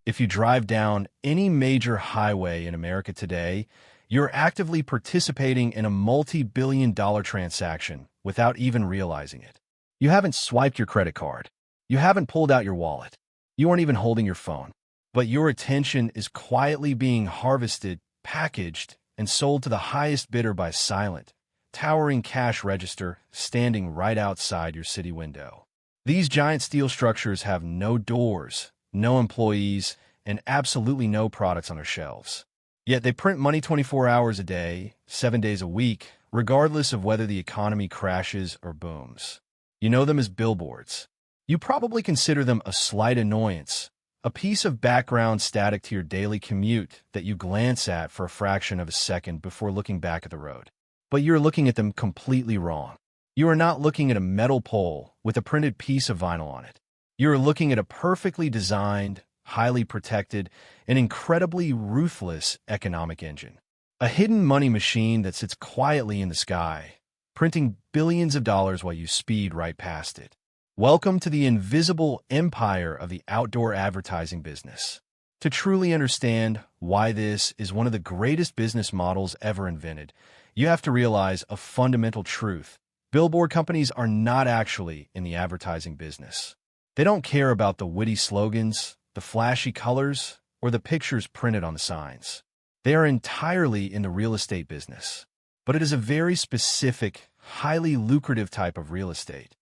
If you drive down any major highway in America today, you're actively participating in a multi-billion-dollar transaction without even realizing it. You haven't swiped your credit card. You haven't pulled out your wallet. You aren't even holding your phone. But your attention is quietly being harvested, packaged, and sold to the highest bidder by silent, towering cash register standing right outside your city window. These giant steel structures have no doors, no employees, and absolutely no products on their shelves. Yet they print money 24 hours a day, 7 days a week, regardless of whether the economy crashes or booms. You know them as billboards. You probably consider them a slight annoyance, a piece of background static to your daily commute that you glance at for a fraction of a second before looking back at the road. But you're looking at them completely wrong. You are not looking at a metal pole with a printed piece of vinyl on it. You are looking at a perfectly designed, highly protected, and incredibly ruthless economic engine. A hidden money machine that sits quietly in the sky, printing billions of dollars while you speed right past it. Welcome to the invisible empire of the outdoor advertising business. To truly understand why this is one of the greatest business models ever invented, you have to realize a fundamental truth. Billboard companies are not actually in the advertising business. They don't care about the witty slogans, the flashy colors, or the pictures printed on the signs. They are entirely in the real estate business. But it is a very specific, highly lucrative type of real estate.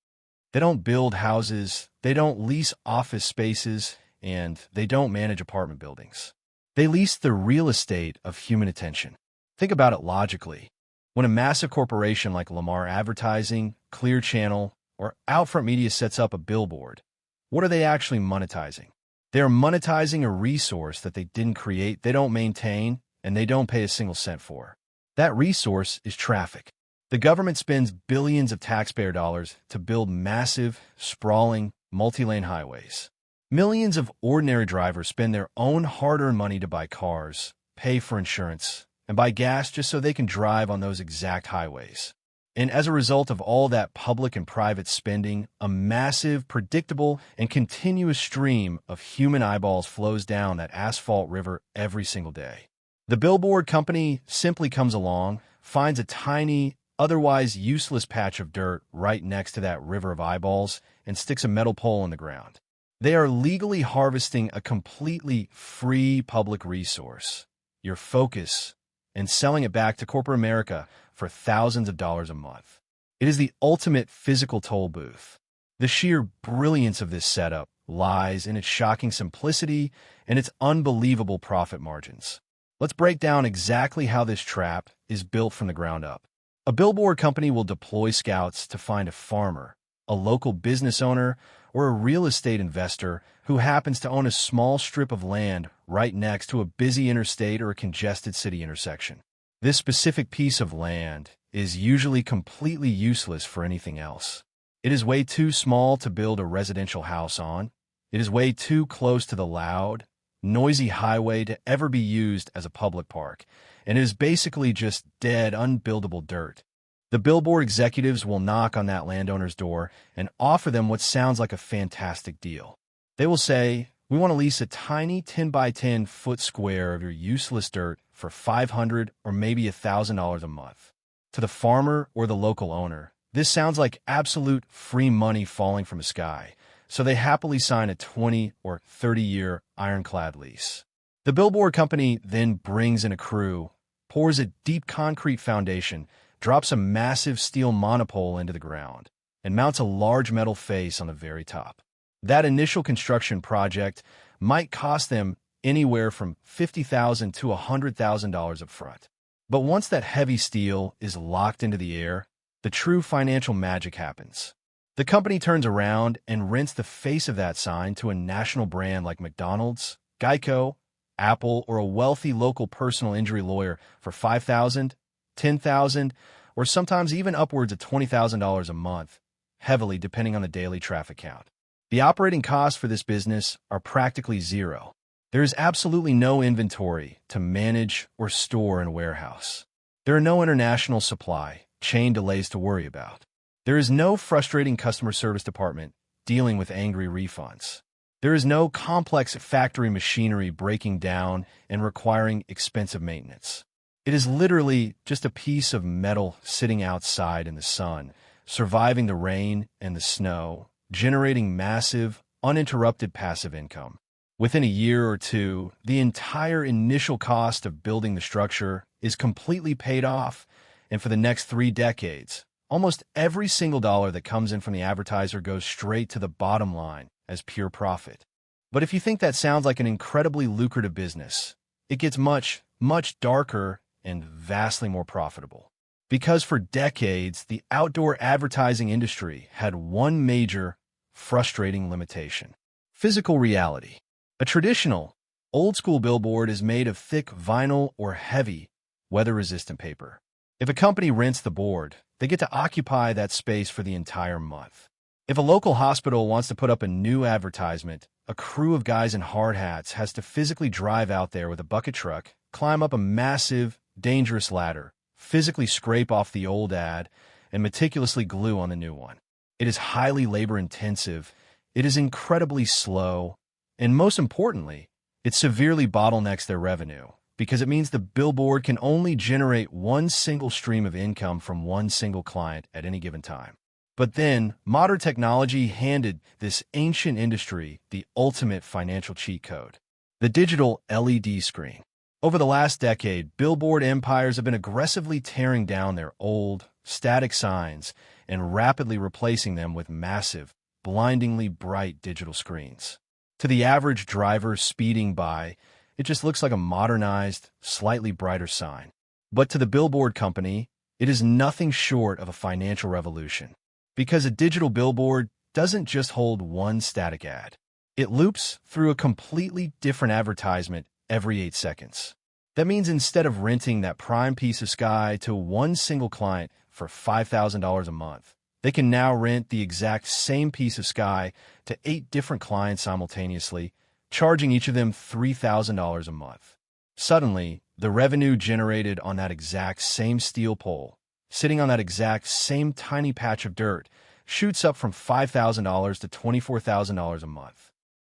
They don't build houses, they don't lease office spaces, and they don't manage apartment buildings. They lease the real estate of human attention. Think about it logically. When a massive corporation like Lamar Advertising, Clear Channel, or Outfront Media sets up a billboard, what are they actually monetizing? They are monetizing a resource that they didn't create, they don't maintain, and they don't pay a single cent for. That resource is traffic. The government spends billions of taxpayer dollars to build massive, sprawling, multi-lane highways. Millions of ordinary drivers spend their own hard-earned money to buy cars, pay for insurance, and buy gas just so they can drive on those exact highways. And as a result of all that public and private spending, a massive, predictable, and continuous stream of human eyeballs flows down that asphalt river every single day. The billboard company simply comes along, finds a tiny, otherwise useless patch of dirt right next to that river of eyeballs, and sticks a metal pole in the ground. They are legally harvesting a completely free public resource, your focus, and selling it back to corporate America for thousands of dollars a month. It is the ultimate physical toll booth. The sheer brilliance of this setup lies in its shocking simplicity and its unbelievable profit margins. Let's break down exactly how this trap is built from the ground up. A billboard company will deploy scouts to find a farmer, a local business owner, or a real estate investor who happens to own a small strip of land right next to a busy interstate or a congested city intersection. This specific piece of land is usually completely useless for anything else. It is way too small to build a residential house on. It is way too close to the loud, noisy highway to ever be used as a public park, and it is basically just dead, unbuildable dirt. The billboard executives will knock on that landowner's door and offer them what sounds like a fantastic deal. They will say, "We want to lease a tiny 10 by 10 foot square of your useless dirt for $500 or maybe $1,000 a month." To the farmer or the local owner, this sounds like absolute free money falling from the sky, so they happily sign a 20 or 30-year ironclad lease. The billboard company then brings in a crew, pours a deep concrete foundation, drops a massive steel monopole into the ground, and mounts a large metal face on the very top. That initial construction project might cost them anywhere from $50,000 to $100,000 up front. But once that heavy steel is locked into the air, the true financial magic happens. The company turns around and rents the face of that sign to a national brand like McDonald's, Geico, Apple, or a wealthy local personal injury lawyer for $5,000, $10,000, or sometimes even upwards of $20,000 a month, heavily depending on the daily traffic count. The operating costs for this business are practically zero. There is absolutely no inventory to manage or store in a warehouse. There are no international supply chain delays to worry about. There is no frustrating customer service department dealing with angry refunds. There is no complex factory machinery breaking down and requiring expensive maintenance. It is literally just a piece of metal sitting outside in the sun, surviving the rain and the snow, generating massive, uninterrupted passive income. Within a year or two, the entire initial cost of building the structure is completely paid off, and for the next 3 decades, almost every single dollar that comes in from the advertiser goes straight to the bottom line as pure profit. But if you think that sounds like an incredibly lucrative business, it gets much, much darker and vastly more profitable. Because for decades, the outdoor advertising industry had one major, frustrating limitation: physical reality. A traditional, old-school billboard is made of thick vinyl or heavy, weather-resistant paper. If a company rents the board, they get to occupy that space for the entire month. If a local hospital wants to put up a new advertisement, a crew of guys in hard hats has to physically drive out there with a bucket truck, climb up a massive, dangerous ladder, physically scrape off the old ad, and meticulously glue on the new one. It is highly labor-intensive, it is incredibly slow, and most importantly, it severely bottlenecks their revenue, because it means the billboard can only generate one single stream of income from one single client at any given time. But then, modern technology handed this ancient industry the ultimate financial cheat code: the digital LED screen. Over the last decade, billboard empires have been aggressively tearing down their old, static signs and rapidly replacing them with massive, blindingly bright digital screens. To the average driver speeding by, it just looks like a modernized, slightly brighter sign. But to the billboard company, it is nothing short of a financial revolution. Because a digital billboard doesn't just hold one static ad. It loops through a completely different advertisement every 8 seconds. That means instead of renting that prime piece of sky to one single client for $5,000 a month, they can now rent the exact same piece of sky to 8 different clients simultaneously, charging each of them $3,000 a month. Suddenly, the revenue generated on that exact same steel pole, sitting on that exact same tiny patch of dirt, shoots up from $5,000 to $24,000 a month.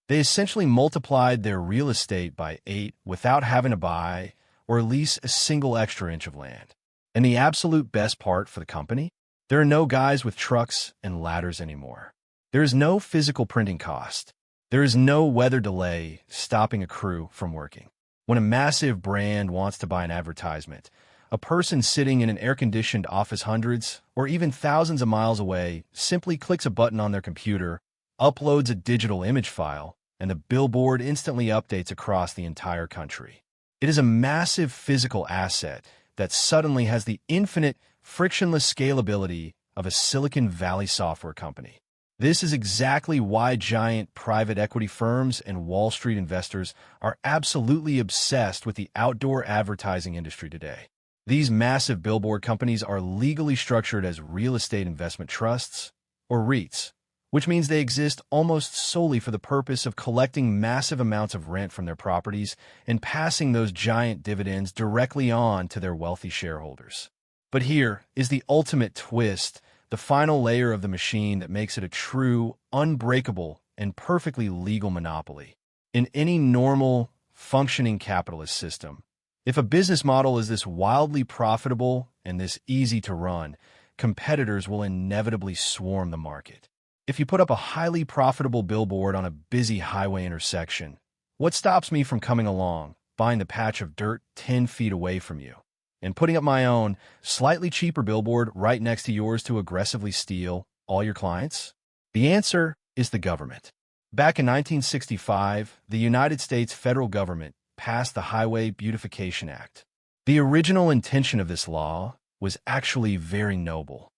They essentially multiplied their real estate by 8 without having to buy or lease a single extra inch of land. And the absolute best part for the company? There are no guys with trucks and ladders anymore. There is no physical printing cost. There is no weather delay stopping a crew from working. When a massive brand wants to buy an advertisement, a person sitting in an air-conditioned office hundreds or even thousands of miles away simply clicks a button on their computer, uploads a digital image file, and the billboard instantly updates across the entire country. It is a massive physical asset that suddenly has the infinite, frictionless scalability of a Silicon Valley software company. This is exactly why giant private equity firms and Wall Street investors are absolutely obsessed with the outdoor advertising industry today. These massive billboard companies are legally structured as real estate investment trusts, or REITs, which means they exist almost solely for the purpose of collecting massive amounts of rent from their properties and passing those giant dividends directly on to their wealthy shareholders. But here is the ultimate twist, the final layer of the machine that makes it a true, unbreakable, and perfectly legal monopoly. In any normal, functioning capitalist system, if a business model is this wildly profitable and this easy to run, competitors will inevitably swarm the market. If you put up a highly profitable billboard on a busy highway intersection, what stops me from coming along, buying the patch of dirt 10 feet away from you, and putting up my own, slightly cheaper billboard right next to yours to aggressively steal all your clients? The answer is the government. Back in 1965, the United States federal government passed the Highway Beautification Act. The original intention of this law was actually very noble.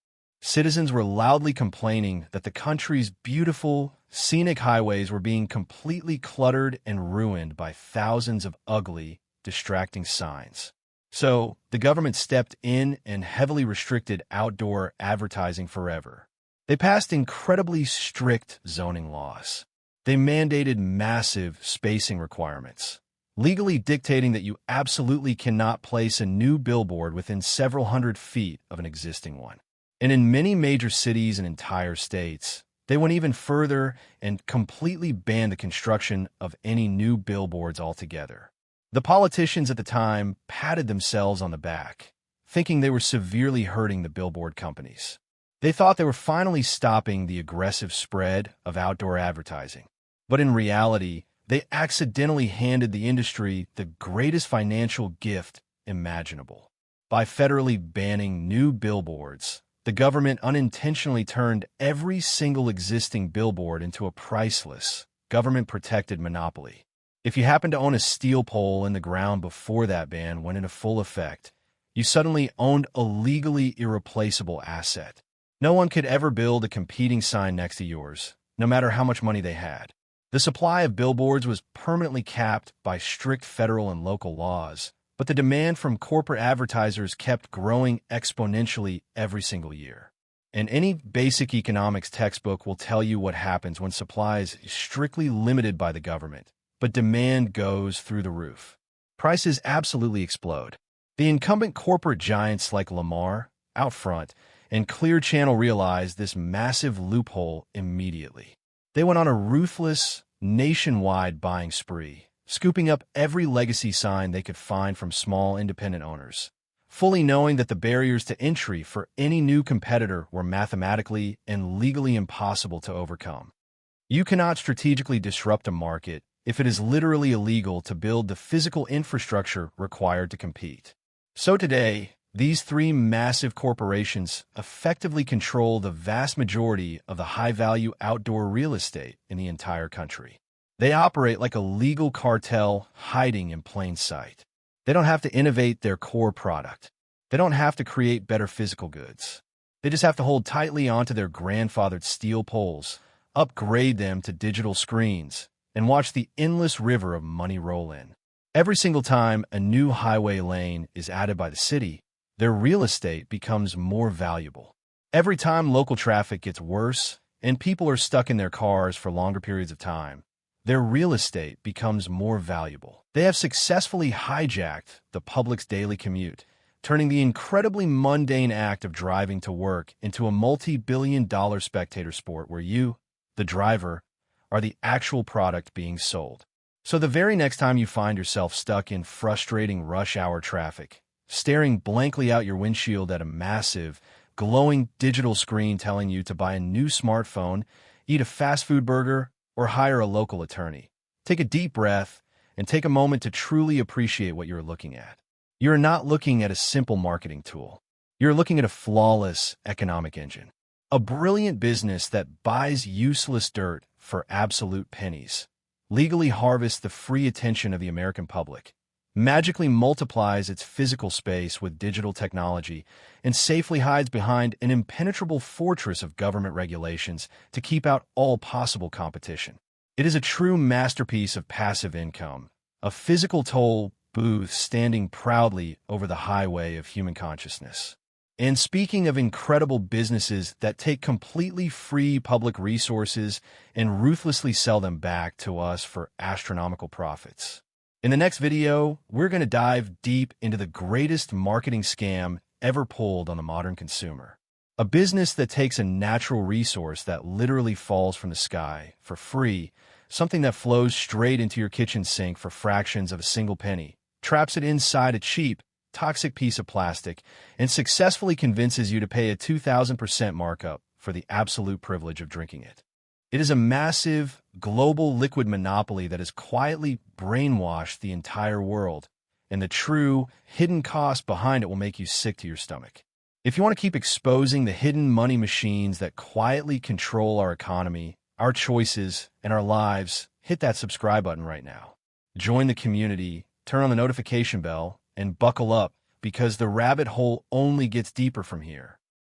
Citizens were loudly complaining that the country's beautiful, scenic highways were being completely cluttered and ruined by thousands of ugly, distracting signs. So, the government stepped in and heavily restricted outdoor advertising forever. They passed incredibly strict zoning laws. They mandated massive spacing requirements, legally dictating that you absolutely cannot place a new billboard within several hundred feet of an existing one. And in many major cities and entire states, They went even further and completely banned the construction of any new billboards altogether. The politicians at the time patted themselves on the back, thinking they were severely hurting the billboard companies. They thought they were finally stopping the aggressive spread of outdoor advertising. But in reality, they accidentally handed the industry the greatest financial gift imaginable. By federally banning new billboards, the government unintentionally turned every single existing billboard into a priceless, government-protected monopoly. If you happen to own a steel pole in the ground before that ban went into full effect, you suddenly owned a legally irreplaceable asset. No one could ever build a competing sign next to yours, no matter how much money they had. The supply of billboards was permanently capped by strict federal and local laws, but the demand from corporate advertisers kept growing exponentially every single year. And any basic economics textbook will tell you what happens when supply is strictly limited by the government, but demand goes through the roof. Prices absolutely explode. The incumbent corporate giants like Lamar, Outfront, and Clear Channel realized this massive loophole immediately. They went on a ruthless, nationwide buying spree, scooping up every legacy sign they could find from small independent owners, fully knowing that the barriers to entry for any new competitor were mathematically and legally impossible to overcome. You cannot strategically disrupt a market if it is literally illegal to build the physical infrastructure required to compete. So today, these three massive corporations effectively control the vast majority of the high-value outdoor real estate in the entire country. They operate like a legal cartel hiding in plain sight. They don't have to innovate their core product. They don't have to create better physical goods. They just have to hold tightly onto their grandfathered steel poles, upgrade them to digital screens, and watch the endless river of money roll in. Every single time a new highway lane is added by the city, their real estate becomes more valuable. Every time local traffic gets worse and people are stuck in their cars for longer periods of time, their real estate becomes more valuable. They have successfully hijacked the public's daily commute, turning the incredibly mundane act of driving to work into a multi-billion-dollar spectator sport where you, the driver, are the actual product being sold. So the very next time you find yourself stuck in frustrating rush hour traffic, staring blankly out your windshield at a massive, glowing digital screen telling you to buy a new smartphone, eat a fast food burger, or hire a local attorney, take a deep breath and take a moment to truly appreciate what you're looking at. You're not looking at a simple marketing tool. You're looking at a flawless economic engine, a brilliant business that buys useless dirt for absolute pennies, legally harvests the free attention of the American public, magically multiplies its physical space with digital technology, and safely hides behind an impenetrable fortress of government regulations to keep out all possible competition. It is a true masterpiece of passive income, a physical toll booth standing proudly over the highway of human consciousness. And speaking of incredible businesses that take completely free public resources and ruthlessly sell them back to us for astronomical profits. In the next video, we're going to dive deep into the greatest marketing scam ever pulled on the modern consumer. A business that takes a natural resource that literally falls from the sky for free, something that flows straight into your kitchen sink for fractions of a single penny, traps it inside a cheap, toxic piece of plastic, and successfully convinces you to pay a 2,000% markup for the absolute privilege of drinking it. It is a massive, global liquid monopoly that has quietly brainwashed the entire world, and the true, hidden cost behind it will make you sick to your stomach. If you want to keep exposing the hidden money machines that quietly control our economy, our choices, and our lives, hit that subscribe button right now. Join the community, turn on the notification bell, and buckle up, because the rabbit hole only gets deeper from here.